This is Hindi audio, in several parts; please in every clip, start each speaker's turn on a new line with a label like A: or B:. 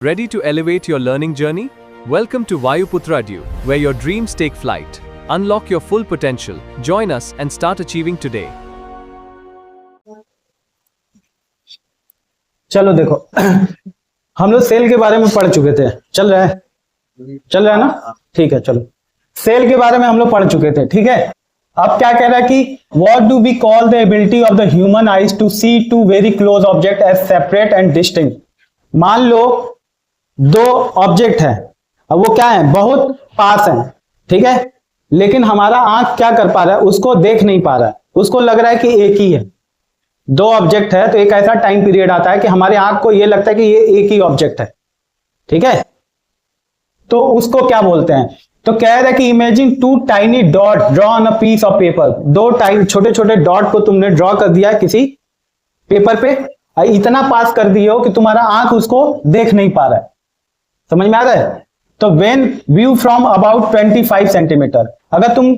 A: Ready to elevate your learning journey? Welcome to Vayuputra Edu, where your dreams take flight. Unlock your full potential. Join us and start achieving today.
B: चलो देखो हम लोग सेल के बारे में पढ़ चुके थे। चल रहा है ना? ठीक है, चलो सेल के बारे में हम लोग पढ़ चुके थे। ठीक है, अब क्या कह रहा है कि what do we call the ability of the human eyes to see two very close object as separate and distinct. मान लो दो ऑब्जेक्ट है, अब वो क्या है, बहुत पास है, ठीक है, लेकिन हमारा आंख क्या कर पा रहा है, उसको देख नहीं पा रहा है, उसको लग रहा है कि एक ही है। दो ऑब्जेक्ट है तो एक ऐसा टाइम पीरियड आता है कि हमारे आंख को ये लगता है कि ये एक ही ऑब्जेक्ट है। ठीक है, तो उसको क्या बोलते हैं? तो कह रहा है कि imagine two tiny dot draw on a piece of paper. दो छोटे छोटे डॉट को तुमने ड्रॉ कर दिया किसी पेपर पे, इतना पास कर दिए हो कि तुम्हारा आंख उसको देख नहीं पा रहा है। समझ में आ रहा है? तो when view from about 25 centimetre, अगर तुम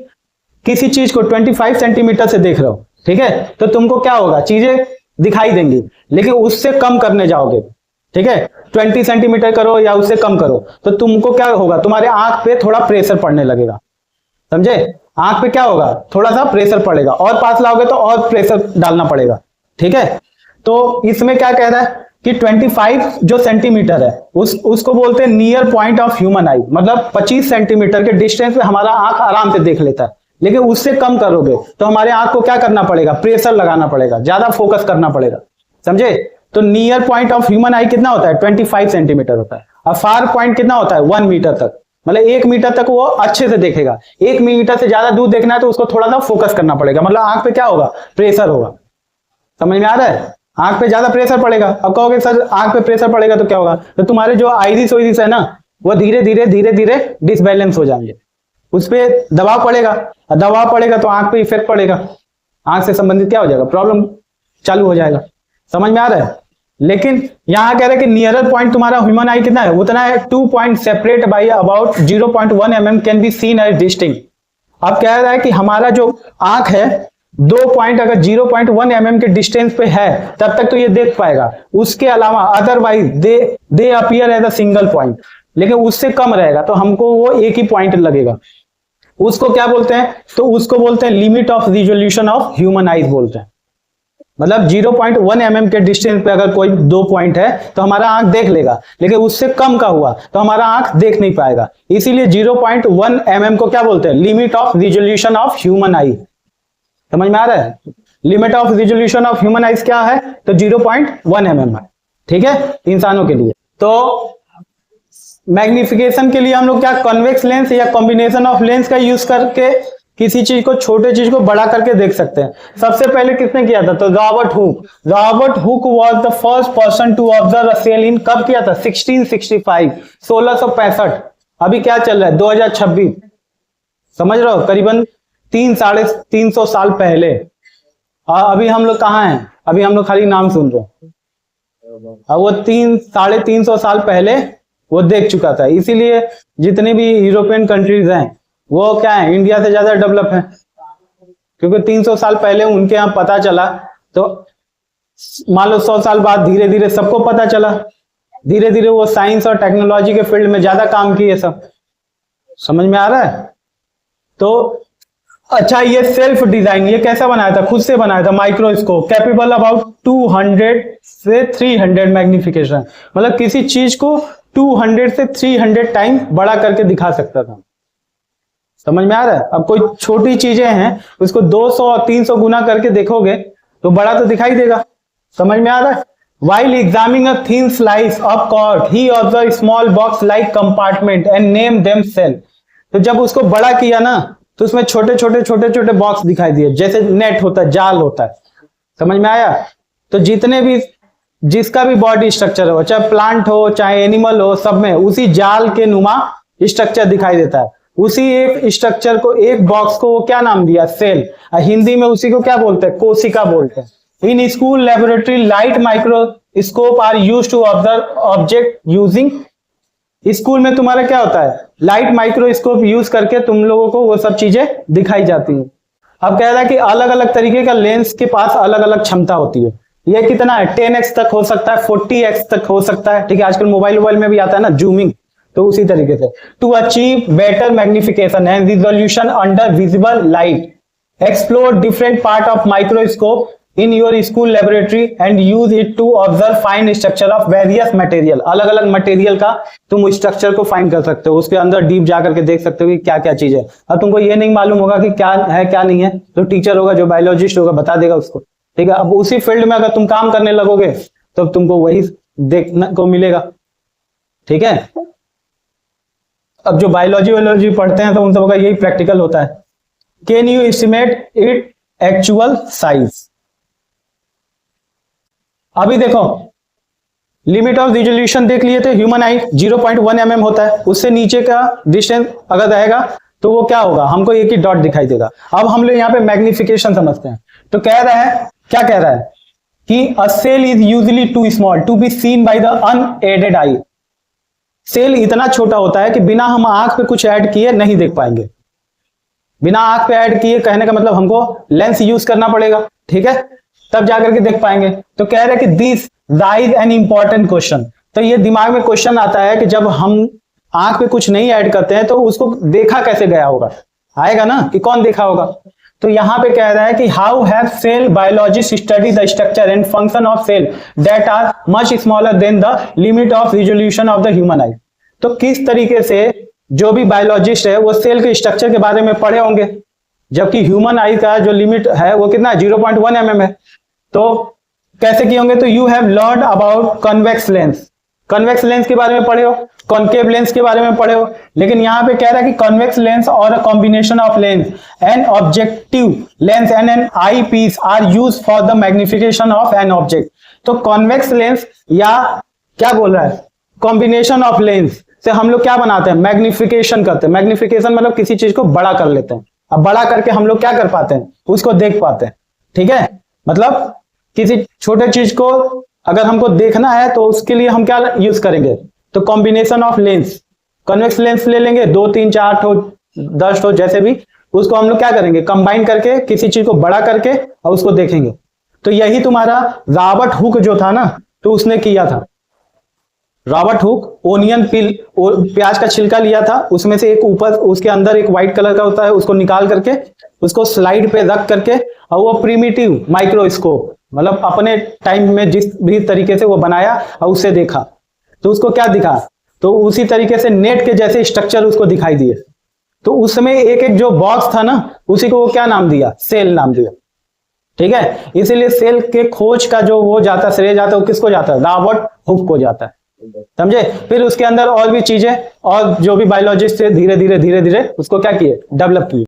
B: किसी चीज को 25 सेंटीमीटर से देख रहे हो, ठीक है, तो तुमको क्या होगा, चीजें दिखाई देंगी, लेकिन उससे कम करने जाओगे, ठीक है, 20 सेंटीमीटर करो या उससे कम करो, तो तुमको क्या होगा, तुम्हारे आंख पे थोड़ा प्रेशर पड़ने लगेगा। समझे? आंख पे क्या होगा, थोड़ा सा प्रेशर पड़ेगा, और पास लाओगे तो और प्रेशर डालना पड़ेगा। ठीक है, तो इसमें क्या कह रहा है कि 25 जो सेंटीमीटर है उसको बोलते हैं नियर पॉइंट ऑफ ह्यूमन आई, मतलब 25 सेंटीमीटर के डिस्टेंस पे हमारा आंख आराम से देख लेता है, लेकिन उससे कम करोगे तो हमारे आंख को क्या करना पड़ेगा, प्रेशर लगाना पड़ेगा, ज्यादा फोकस करना पड़ेगा। समझे? तो near point of human eye कितना होता है, 25 सेंटीमीटर होता है, और फार पॉइंट कितना होता है, 1 मीटर तक, मतलब 1 मीटर तक वो अच्छे से देखेगा। 1 मीटर से ज्यादा दूर देखना है तो उसको थोड़ा सा फोकस करना पड़ेगा, मतलब आंख पे क्या होगा, प्रेशर होगा। समझ में आ रहा है? आंख पे ज्यादा प्रेशर पड़ेगा। अब कहोगे सर आंख पे प्रेशर पड़ेगा तो क्या होगा, तो तुम्हारे जो आइरिस है ना, वो धीरे धीरे डिसबैलेंस हो जाएंगे, उस पर दबाव पड़ेगा, और दबाव पड़ेगा तो आंख पे इफेक्ट पड़ेगा, आंख से संबंधित क्या हो जाएगा, प्रॉब्लम चालू हो जाएगा। समझ में आ रहा है? लेकिन यहां कह रहे हैं कि नियरर पॉइंट तुम्हारा ह्यूमन आई कितना है, उतना है, 2 point separate by about 0.1 mm can be seen as distinct. अब कह रहा है कि हमारा जो आंख है 2 पॉइंट अगर 0.1 mm के डिस्टेंस पे है तब तक तो ये देख पाएगा, उसके अलावा otherwise they appear as a single point, लेकिन उससे कम रहेगा तो हमको वो एक ही पॉइंट लगेगा। उसको क्या बोलते हैं, तो उसको बोलते हैं limit of resolution of human eyes बोलते हैं। मतलब 0.1 mm के डिस्टेंस पे अगर कोई 2 पॉइंट है तो हमारा आंख देख लेगा, लेकिन उससे कम का हुआ तो हमारा आंख देख नहीं पाएगा। इसीलिए 0.1 mm को क्या बोलते हैं, limit of resolution of human आई। समझ में आ रहा है? Limit of resolution of human eyes क्या है, तो 0.1 mm है। ठीक है, इंसानों के लिए। तो मैग्निफिकेशन के लिए हम लोग क्या कॉन्वेक्स लेंस या कॉम्बिनेशन ऑफ लेंस का यूज करके किसी चीज को, छोटे चीज को बड़ा करके देख सकते हैं। सबसे पहले किसने किया था, तो Robert Hooke. Robert Hooke was the first person to observe a cell in, कब किया था, 1665, 1665। अभी क्या चल रहा है, 2026। समझ रहे हो, करीबन 300-350 साल पहले। अभी हम लोग कहाँ हैं, अभी हम लोग खाली नाम सुन रहे हैं, अब वो 300-350 साल पहले वो देख चुका था। इसीलिए जितने भी यूरोपियन कंट्रीज हैं वो क्या है, इंडिया से ज्यादा डेवलप है, क्योंकि 300 साल पहले उनके यहाँ पता चला, तो मान लो 100 साल बाद धीरे धीरे सबको पता चला, धीरे धीरे वो साइंस और टेक्नोलॉजी के फील्ड में ज्यादा काम किए सब। समझ में आ रहा है? तो अच्छा, ये सेल्फ डिजाइन, ये कैसा बनाया था, खुद से बनाया था, माइक्रोस्कोप कैपेबल अबाउट 200 से 300 मैग्निफिकेशन, मतलब किसी चीज को 200 से 300 टाइम बड़ा करके दिखा सकता था। समझ में आ रहा है? अब कोई छोटी चीजें हैं उसको 200 और 300 गुना करके देखोगे तो बड़ा तो दिखाई देगा। समझ में आ रहा है? While examining a thin slice of cork, he observed small box-like compartment and named them cell. तो जब उसको बड़ा किया ना तो उसमें छोटे छोटे बॉक्स दिखाई दिए, जैसे नेट होता है, जाल होता है। समझ में आया? तो जितने भी, जिसका भी बॉडी स्ट्रक्चर हो, चाहे प्लांट हो चाहे एनिमल हो, सब में उसी जाल के नुमा स्ट्रक्चर दिखाई देता है। उसी एक स्ट्रक्चर को, एक बॉक्स को वो क्या नाम दिया, सेल। हिंदी में उसी को क्या बोलते हैं, कोशिका बोलते हैं। In school laboratory light microscope are used to observe object using, school में तुम्हारा क्या होता है, लाइट माइक्रोस्कोप यूज करके तुम लोगों को वो सब चीजें दिखाई जाती हैं। अब कह रहा है कि अलग अलग तरीके का लेंस के पास अलग अलग क्षमता होती है। ये कितना है 10x तक हो सकता है, 40x तक हो सकता है, ठीक है। आजकल मोबाइल में भी आता है ना जूमिंग, तो उसी तरीके से to achieve better magnification and resolution under visible light, explore different part of microscope in your school laboratory and use it to observe fine structure of various material. अलग अलग मटेरियल का तुम स्ट्रक्चर को फाइंड कर सकते हो, उसके अंदर डीप जाकर के देख सकते हो कि क्या क्या चीज है। अब तुमको ये नहीं मालूम होगा कि क्या है क्या नहीं है, तो टीचर होगा जो बायोलॉजिस्ट होगा बता देगा उसको, ठीक है। अब उसी फील्ड में अगर तुम काम करने लगोगे तो तुमको वही देखने को मिलेगा, ठीक है। अब जो बायोलॉजी पढ़ते हैं तो उन सबका यही प्रैक्टिकल होता है। Can you estimate it actual size. अभी देखो लिमिट ऑफ रिजोल्यूशन देख लिए थे, ह्यूमन आई 0.1 mm होता है, उससे नीचे का डिस्टेंस अगर रहेगा तो वो क्या होगा, हमको एक ही डॉट दिखाई देगा। अब हम लोग यहाँ पे मैग्निफिकेशन समझते हैं, तो कह रहा है क्या कह रहा है कि a cell is usually too small to be seen by the unaided eye. Cell इतना छोटा होता है कि बिना हम आंख पे कुछ ऐड किए नहीं देख पाएंगे। बिना आंख पे ऐड किए कहने का मतलब हमको लेंस यूज करना पड़ेगा, ठीक है, तब जाकर के देख पाएंगे। तो कह रहे कि this rise an important question. तो ये दिमाग में क्वेश्चन आता है कि जब हम आंख पे कुछ नहीं ऐड करते हैं तो उसको देखा कैसे गया होगा, आएगा ना कि कौन देखा होगा। तो यहां पे कह रहा है कि how have cell biologist study the structure and function of cell that are much smaller than the limit of resolution of the human eye. तो किस तरीके से जो भी बायोलॉजिस्ट है वो सेल के स्ट्रक्चर के बारे में पढ़े होंगे, जबकि ह्यूमन आई का जो लिमिट है वो कितना 0.1 mm है। तो कैसे किए होंगे, तो you have learn about convex lens, convex lens के बारे में पढ़े हो, कॉन्केव लेंस के बारे में पढ़े हो, लेकिन यहां पे कह रहा है कि कन्वेक्स लेंस और a combination of lens and objective lens and an eyepiece are use for the magnification of an object. तो कॉन्वेक्स लेंस या क्या बोल रहा है, कॉम्बिनेशन ऑफ लेंस से हम लोग क्या बनाते हैं, मैग्निफिकेशन करते हैं। मैग्निफिकेशन मतलब किसी चीज को बड़ा कर लेते हैं। अब बड़ा करके हम लोग क्या कर पाते हैं, उसको देख पाते हैं, ठीक है। मतलब किसी छोटे चीज को अगर हमको देखना है तो उसके लिए हम क्या यूज करेंगे, तो combination of lens, convex lens ले लेंगे 2 3 4 ठो 10 ठो जैसे भी, उसको हम लोग क्या करेंगे कंबाइन करके किसी चीज को बड़ा करके और उसको देखेंगे। तो यही तुम्हारा रॉबर्ट हुक जो था ना, तो उसने किया था। रॉबर्ट हुक ओनियन पील, प्याज का छिलका लिया था, उसमें से एक ऊपर उसके अंदर एक व्हाइट कलर का होता है, उसको निकाल करके उसको स्लाइड पे रख करके और वो प्रिमिटिव माइक्रोस्कोप मतलब अपने टाइम में जिस भी तरीके से वो बनाया और उससे देखा, तो उसको क्या दिखा, तो उसी तरीके से नेट के जैसे स्ट्रक्चर उसको दिखाई दिए। तो उस समय एक एक जो बॉक्स था ना, उसी को वो क्या नाम दिया, सेल नाम दिया, ठीक है। इसीलिए सेल के खोज का जो वो जाता श्रेय जाता है वो किसको जाता है, रॉबर्ट हुक को जाता है, समझे। फिर उसके अंदर और भी चीजें और जो भी बायोलॉजिस्ट थे धीरे धीरे उसको क्या किए, डेवलप किए।